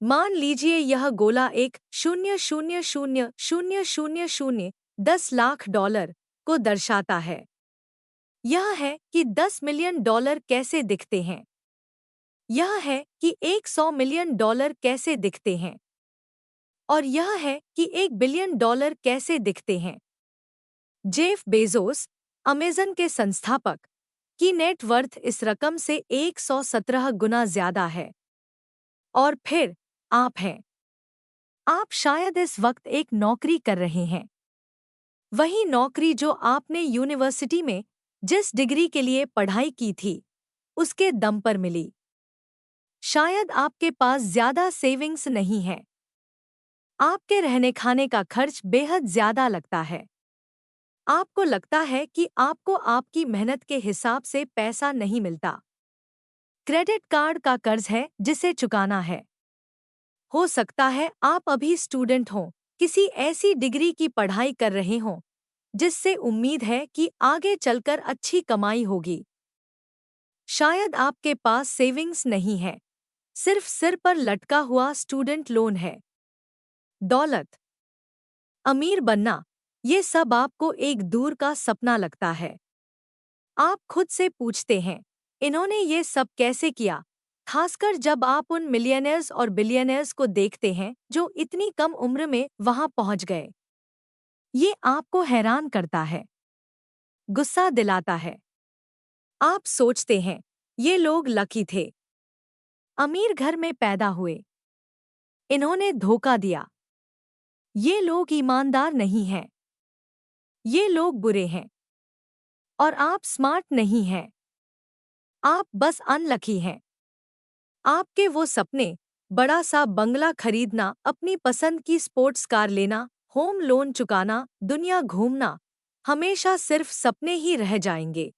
मान लीजिए यह गोला एक 10 लाख डॉलर को दर्शाता है। यह है कि 10 मिलियन डॉलर कैसे दिखते हैं। यह है कि 100 मिलियन डॉलर कैसे दिखते हैं। और यह है कि 1 बिलियन डॉलर कैसे दिखते हैं। जेफ बेजोस, अमेज़न के संस्थापक, की नेटवर्थ इस रकम से 117 गुना ज्यादा है। और फिर आप हैं। आप शायद इस वक्त एक नौकरी कर रहे हैं। वही नौकरी जो आपने यूनिवर्सिटी में जिस डिग्री के लिए पढ़ाई की थी, उसके दम पर मिली। शायद आपके पास ज्यादा सेविंग्स नहीं है। आपके रहने खाने का खर्च बेहद ज्यादा लगता है। आपको लगता है कि आपको आपकी मेहनत के हिसाब से पैसा नहीं मिलता। क्रेडिट कार्ड का कर्ज है जिसे चुकाना है। हो सकता है आप अभी स्टूडेंट हों, किसी ऐसी डिग्री की पढ़ाई कर रहे हों जिससे उम्मीद है कि आगे चलकर अच्छी कमाई होगी। शायद आपके पास सेविंग्स नहीं है, सिर्फ सिर पर लटका हुआ स्टूडेंट लोन है। दौलत, अमीर बनना, ये सब आपको एक दूर का सपना लगता है। आप खुद से पूछते हैं, इन्होंने ये सब कैसे किया, खासकर जब आप उन मिलियनेयर्स और बिलियनेयर्स को देखते हैं जो इतनी कम उम्र में वहां पहुंच गए। ये आपको हैरान करता है, गुस्सा दिलाता है। आप सोचते हैं, ये लोग लकी थे, अमीर घर में पैदा हुए, इन्होंने धोखा दिया। ये लोग ईमानदार नहीं हैं, ये लोग बुरे हैं। और आप स्मार्ट नहीं हैं, आप बस अनलकी हैं। आपके वो सपने, बड़ा सा बंगला खरीदना, अपनी पसंद की स्पोर्ट्स कार लेना, होम लोन चुकाना, दुनिया घूमना, हमेशा सिर्फ सपने ही रह जाएंगे,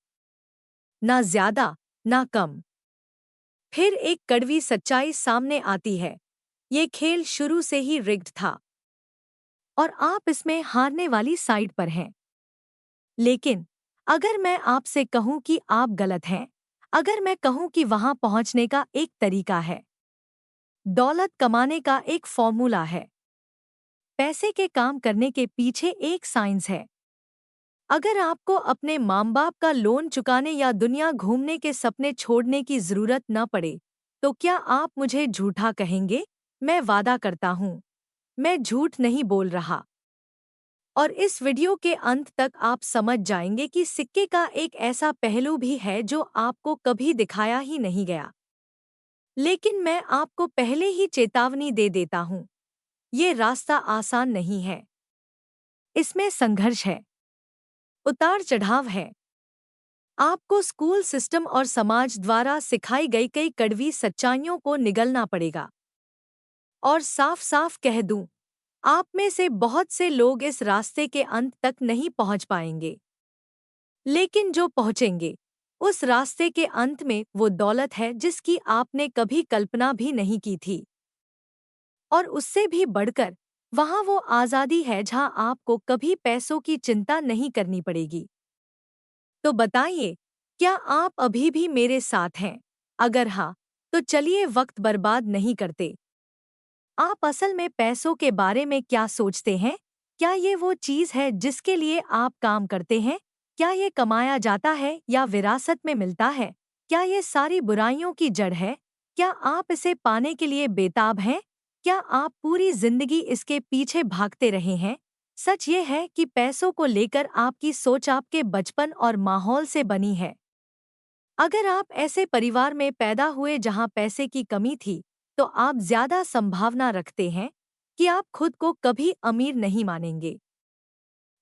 ना ज्यादा ना कम। फिर एक कड़वी सच्चाई सामने आती है, ये खेल शुरू से ही रिग्ड था और आप इसमें हारने वाली साइड पर हैं। लेकिन अगर मैं आपसे कहूं कि आप गलत हैं, अगर मैं कहूं कि वहां पहुंचने का एक तरीका है, दौलत कमाने का एक फॉर्मूला है, पैसे के काम करने के पीछे एक साइंस है, अगर आपको अपने माँ बाप का लोन चुकाने या दुनिया घूमने के सपने छोड़ने की जरूरत न पड़े, तो क्या आप मुझे झूठा कहेंगे? मैं वादा करता हूँ, मैं झूठ नहीं बोल रहा। और इस वीडियो के अंत तक आप समझ जाएंगे कि सिक्के का एक ऐसा पहलू भी है जो आपको कभी दिखाया ही नहीं गया। लेकिन मैं आपको पहले ही चेतावनी दे देता हूँ, ये रास्ता आसान नहीं है। इसमें संघर्ष है, उतार चढ़ाव है। आपको स्कूल सिस्टम और समाज द्वारा सिखाई गई कई कड़वी सच्चाइयों को निगलना पड़ेगा। और साफ साफ कह दूं, आप में से बहुत से लोग इस रास्ते के अंत तक नहीं पहुंच पाएंगे। लेकिन जो पहुंचेंगे, उस रास्ते के अंत में वो दौलत है जिसकी आपने कभी कल्पना भी नहीं की थी। और उससे भी बढ़कर वहां वो आज़ादी है जहां आपको कभी पैसों की चिंता नहीं करनी पड़ेगी। तो बताइए, क्या आप अभी भी मेरे साथ हैं? अगर हाँ, तो चलिए वक्त बर्बाद नहीं करते। आप असल में पैसों के बारे में क्या सोचते हैं? क्या ये वो चीज़ है जिसके लिए आप काम करते हैं? क्या ये कमाया जाता है या विरासत में मिलता है? क्या ये सारी बुराइयों की जड़ है? क्या आप इसे पाने के लिए बेताब हैं? क्या आप पूरी जिंदगी इसके पीछे भागते रहे हैं? सच ये है कि पैसों को लेकर आपकी सोच आपके बचपन और माहौल से बनी है। अगर आप ऐसे परिवार में पैदा हुए जहां पैसे की कमी थी, तो आप ज्यादा संभावना रखते हैं कि आप खुद को कभी अमीर नहीं मानेंगे।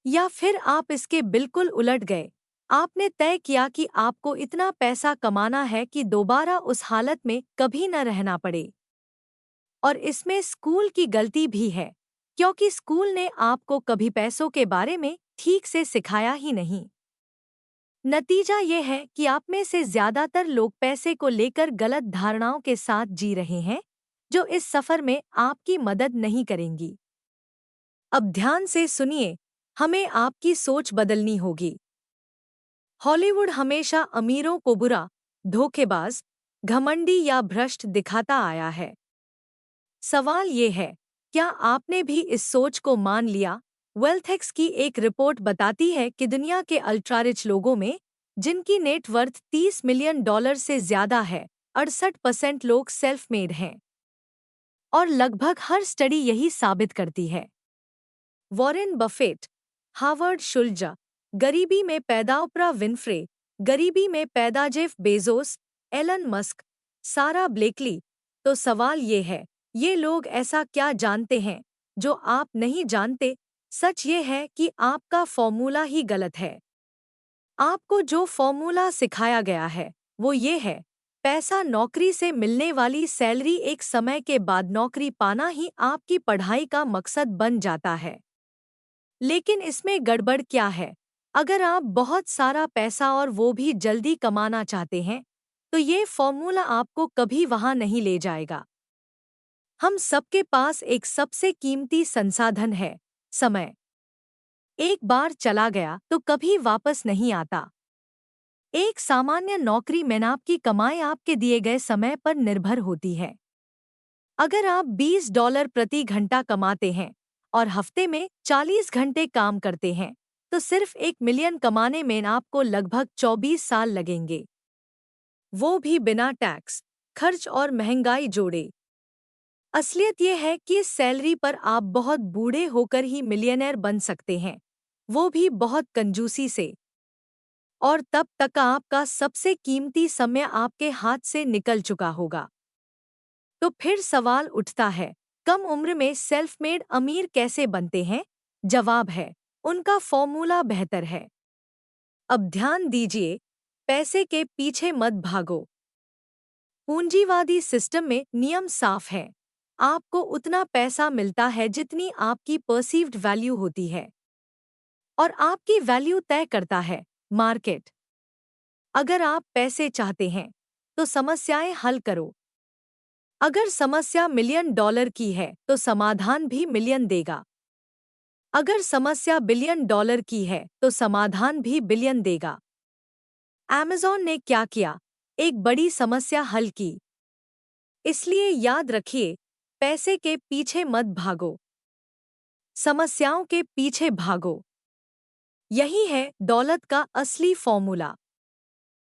या फिर आप इसके बिल्कुल उलट गए, आपने तय किया कि आपको इतना पैसा कमाना है कि दोबारा उस हालत में कभी न रहना पड़े। और इसमें स्कूल की गलती भी है, क्योंकि स्कूल ने आपको कभी पैसों के बारे में ठीक से सिखाया ही नहीं। नतीजा ये है कि आप में से ज्यादातर लोग पैसे को लेकर गलत धारणाओं के साथ जी रहे हैं, जो इस सफर में आपकी मदद नहीं करेंगी। अब ध्यान से सुनिए, हमें आपकी सोच बदलनी होगी। हॉलीवुड हमेशा अमीरों को बुरा, धोखेबाज, घमंडी या भ्रष्ट दिखाता आया है। सवाल ये है, क्या आपने भी इस सोच को मान लिया? वेल्थएक्स की एक रिपोर्ट बताती है कि दुनिया के अल्ट्रा रिच लोगों में, जिनकी नेट वर्थ $30 मिलियन से ज्यादा है, 68% लोग सेल्फ मेड हैं। और लगभग हर स्टडी यही साबित करती है। वॉरेन बफेट, हावर्ड शुल्ज, गरीबी में पैदा ओप्रा विनफ्रे, गरीबी में पैदा जेफ बेजोस, एलन मस्क, सारा ब्लेकली। तो सवाल ये है, ये लोग ऐसा क्या जानते हैं जो आप नहीं जानते? सच ये है कि आपका फॉर्मूला ही गलत है। आपको जो फॉर्मूला सिखाया गया है वो ये है, पैसा नौकरी से मिलने वाली सैलरी, एक समय के बाद नौकरी पाना ही आपकी पढ़ाई का मकसद बन जाता है। लेकिन इसमें गड़बड़ क्या है? अगर आप बहुत सारा पैसा और वो भी जल्दी कमाना चाहते हैं, तो ये फॉर्मूला आपको कभी वहां नहीं ले जाएगा। हम सबके पास एक सबसे कीमती संसाधन है, समय। एक बार चला गया तो कभी वापस नहीं आता। एक सामान्य नौकरी में आपकी कमाई आपके दिए गए समय पर निर्भर होती है। अगर आप $20 प्रति घंटा कमाते हैं और हफ्ते में 40 घंटे काम करते हैं, तो सिर्फ 1 मिलियन कमाने में आपको लगभग 24 साल लगेंगे, वो भी बिना टैक्स, खर्च और महंगाई जोड़े। असलियत यह है कि इस सैलरी पर आप बहुत बूढ़े होकर ही मिलियनेयर बन सकते हैं, वो भी बहुत कंजूसी से। और तब तक आपका सबसे कीमती समय आपके हाथ से निकल चुका होगा। तो फिर सवाल उठता है, कम उम्र में सेल्फ मेड अमीर कैसे बनते हैं? जवाब है, उनका फॉर्मूला बेहतर है। अब ध्यान दीजिए, पैसे के पीछे मत भागो। पूंजीवादी सिस्टम में नियम साफ है। आपको उतना पैसा मिलता है जितनी आपकी परसीव्ड वैल्यू होती है, और आपकी वैल्यू तय करता है मार्केट। अगर आप पैसे चाहते हैं, तो समस्याएं हल करो। अगर समस्या $1 मिलियन की है, तो समाधान भी मिलियन देगा। अगर समस्या $1 बिलियन की है, तो समाधान भी बिलियन देगा। अमेज़न ने क्या किया? एक बड़ी समस्या हल की। इसलिए याद रखिए, पैसे के पीछे मत भागो, समस्याओं के पीछे भागो। यही है दौलत का असली फॉर्मूला।